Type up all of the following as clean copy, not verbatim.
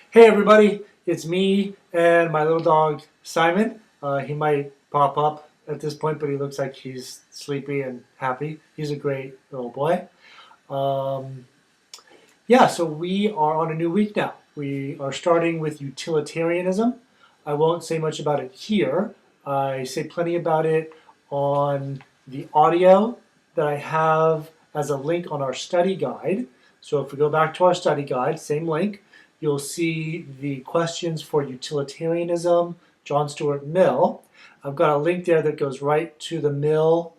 Hey everybody, it's me and my little dog Simon. He might pop up at this point, but he looks like he's sleepy and happy. He's a great little boy. Um, yeah, so we are on a new week now. We are starting with utilitarianism. I won't say much about it here. I say plenty about it on the audio that I have as a link on our study guide. So if we go back to our study guide, same link, you'll see the questions for utilitarianism, John Stuart Mill. I've got a link there that goes right to the Mill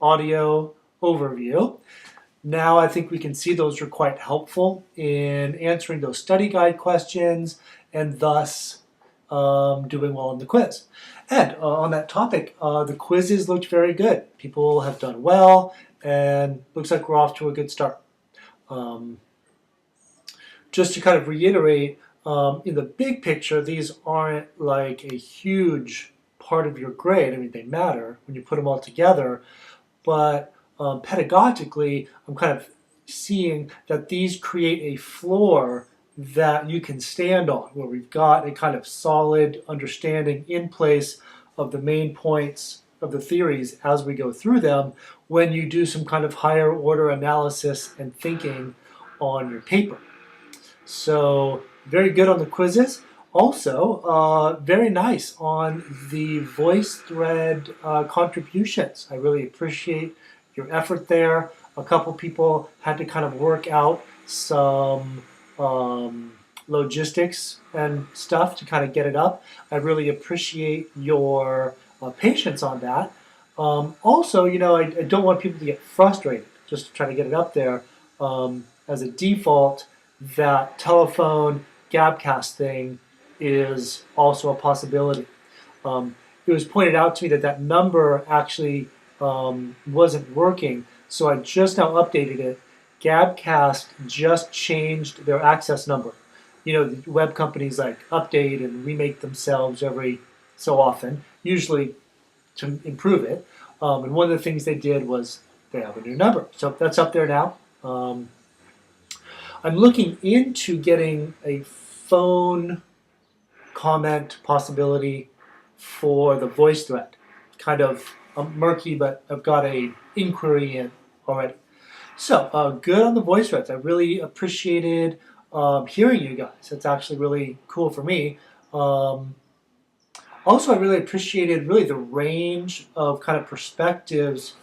audio overview. Now I think we can see those are quite helpful in answering those study guide questions and thus doing well in the quiz. And on that topic, the quizzes looked very good. People have done well, and looks like we're off to a good start. Um, just to kind of reiterate, in the big picture, these aren't like a huge part of your grade. I mean, they matter when you put them all together, but pedagogically, I'm kind of seeing that these create a floor that you can stand on, where we've got a kind of solid understanding in place of the main points of the theories as we go through them when you do some kind of higher order analysis and thinking on your paper. So very good on the quizzes. Also, very nice on the VoiceThread contributions. I really appreciate your effort there. A couple people had to kind of work out some logistics and stuff to kind of get it up. I really appreciate your patience on that. Also, I don't want people to get frustrated just to try to get it up there. As a default, that telephone Gabcast thing is also a possibility. It was pointed out to me that that number actually wasn't working, so I just now updated it. Gabcast just changed their access number. The web companies like update and remake themselves every so often, usually to improve it. And one of the things they did was they have a new number. So that's up there now. I'm looking into getting a phone comment possibility for the VoiceThread. Kind of murky, but I've got a inquiry in already. So good on the VoiceThreads. I really appreciated hearing you guys. It's actually really cool for me. Also, I really appreciated really the range of kind of perspectives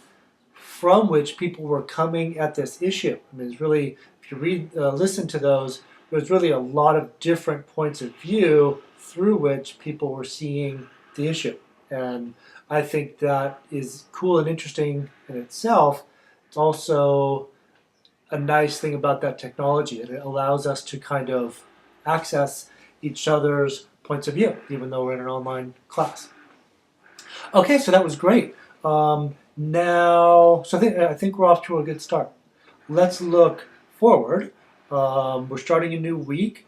from which people were coming at this issue. I mean, it's really, if you listen to those, there's really a lot of different points of view through which people were seeing the issue. And I think that is cool and interesting in itself. It's also a nice thing about that technology. It allows us to kind of access each other's points of view, even though we're in an online class. Okay, so that was great. Now, so I think we're off to a good start. Let's look forward. We're starting a new week,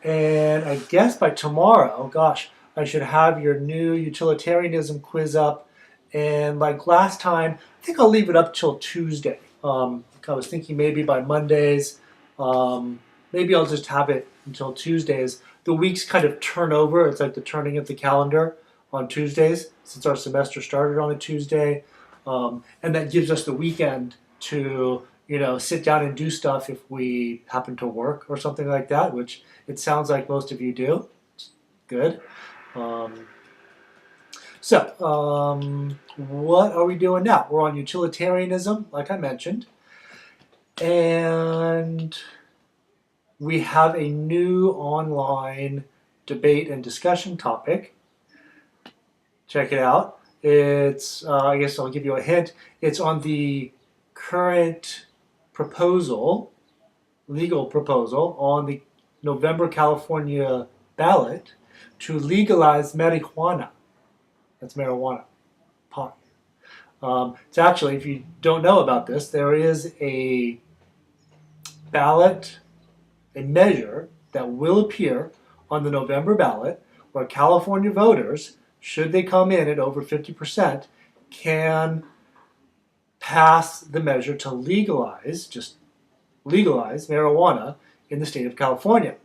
and I guess by tomorrow, gosh, I should have your new utilitarianism quiz up. And like last time, I think I'll leave it up till Tuesday. I was thinking maybe by Mondays. Maybe I'll just have it until Tuesdays. The weeks kind of turn over. It's like the turning of the calendar on Tuesdays, since our semester started on a Tuesday. And that gives us the weekend to, sit down and do stuff if we happen to work or something like that, which it sounds like most of you do. Good. What are we doing now? We're on utilitarianism, like I mentioned. And we have a new online debate and discussion topic. Check it out. It's, I guess I'll give you a hint. It's on the current proposal, legal proposal, on the November California ballot to legalize marijuana. That's marijuana, pot. It's actually, if you don't know about this, there is a ballot, a measure that will appear on the November ballot where California voters, should they come in at over 50%, can pass the measure to legalize marijuana in the state of California.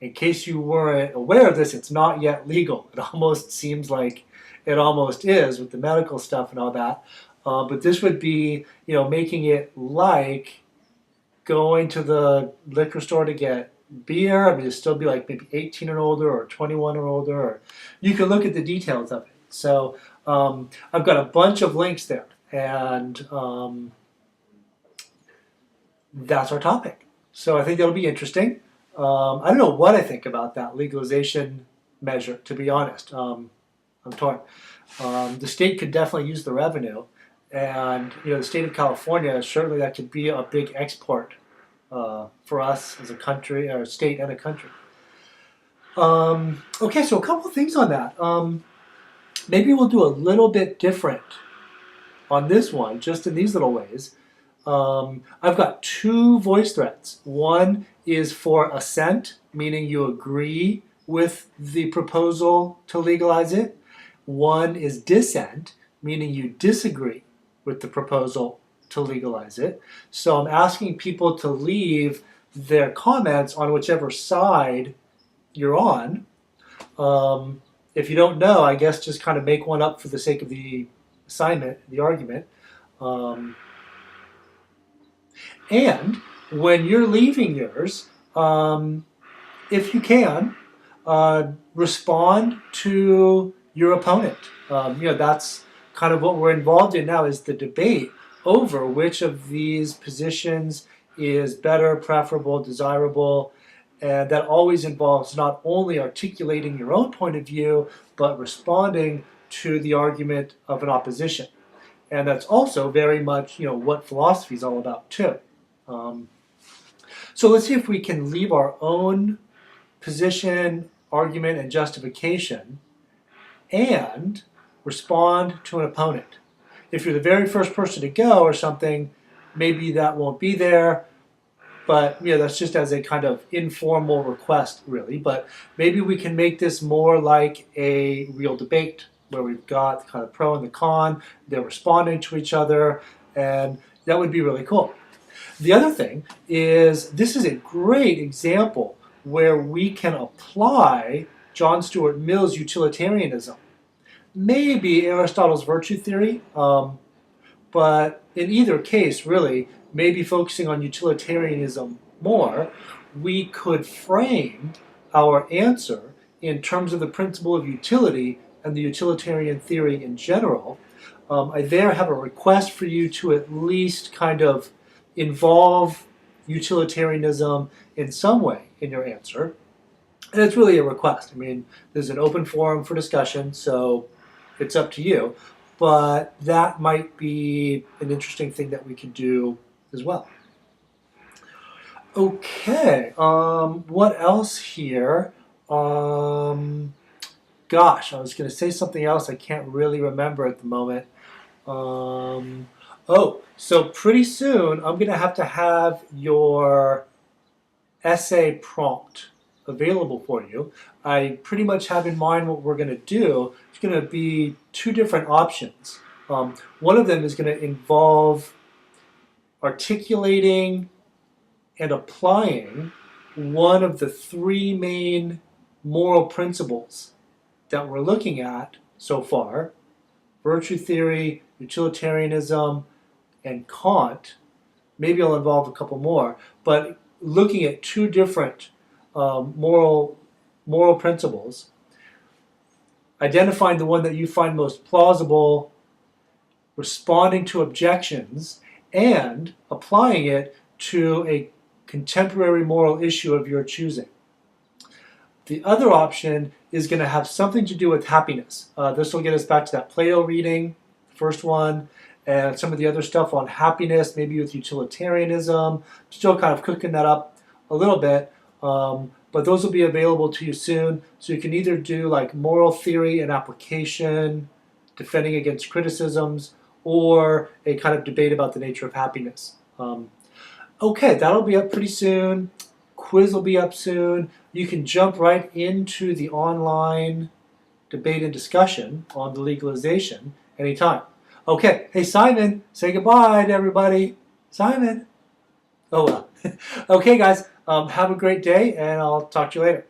in case you weren't aware of this, it's not yet legal. It almost seems like it almost is with the medical stuff and all that. But this would be, making it like going to the liquor store to get beer. I mean, it'd still be like maybe 18 or older or 21 or older. Or you can look at the details of it. So I've got a bunch of links there. And that's our topic. So I think that'll be interesting. I don't know what I think about that legalization measure, to be honest. I'm torn. The state could definitely use the revenue. And the state of California, certainly that could be a big export for us as a country, or a state and a country. Okay, so a couple of things on that. Maybe we'll do a little bit different on this one, just in these little ways. I've got 2 voice threads. One is for assent, meaning you agree with the proposal to legalize it. One is dissent, meaning you disagree with the proposal to legalize it. So I'm asking people to leave their comments on whichever side you're on. If you don't know, I guess just kind of make one up for the sake of the assignment, the argument. And when you're leaving yours, if you can, respond to your opponent. That's kind of what we're involved in now, is the debate over which of these positions is better, preferable, desirable. And that always involves not only articulating your own point of view, but responding to the argument of an opposition. And that's also very much, what philosophy is all about too. So let's see if we can leave our own position, argument, and justification and respond to an opponent. If you're the very first person to go or something, maybe that won't be there. But that's just as a kind of informal request, really. But maybe we can make this more like a real debate where we've got the kind of pro and the con, they're responding to each other, and that would be really cool. The other thing is, this is a great example where we can apply John Stuart Mill's utilitarianism. Maybe Aristotle's virtue theory, but in either case, really, maybe focusing on utilitarianism more, we could frame our answer in terms of the principle of utility and the utilitarian theory in general. I there have a request for you to at least kind of involve utilitarianism in some way in your answer. And it's really a request. I mean, there's an open forum for discussion, so it's up to you. But that might be an interesting thing that we can do as well. Okay, what else here? Gosh, I was going to say something else I can't really remember at the moment. So pretty soon I'm going to have your essay prompt available for you. I pretty much have in mind what we're going to do. It's going to be 2 different options. One of them is going to involve articulating and applying one of the 3 main moral principles that we're looking at so far: virtue theory, utilitarianism, and Kant. Maybe I'll involve a couple more, but looking at 2 different moral principles, identifying the one that you find most plausible, responding to objections, and applying it to a contemporary moral issue of your choosing. The other option is going to have something to do with happiness. This will get us back to that Plato reading, first one, and some of the other stuff on happiness, maybe with utilitarianism. Still kind of cooking that up a little bit, but those will be available to you soon. So you can either do like moral theory and application, defending against criticisms, or a kind of debate about the nature of happiness. Okay, that'll be up pretty soon. Quiz will be up soon. You can jump right into the online debate and discussion on the legalization anytime. Okay, hey Simon, say goodbye to everybody. Simon. Oh well. Okay guys, have a great day and I'll talk to you later.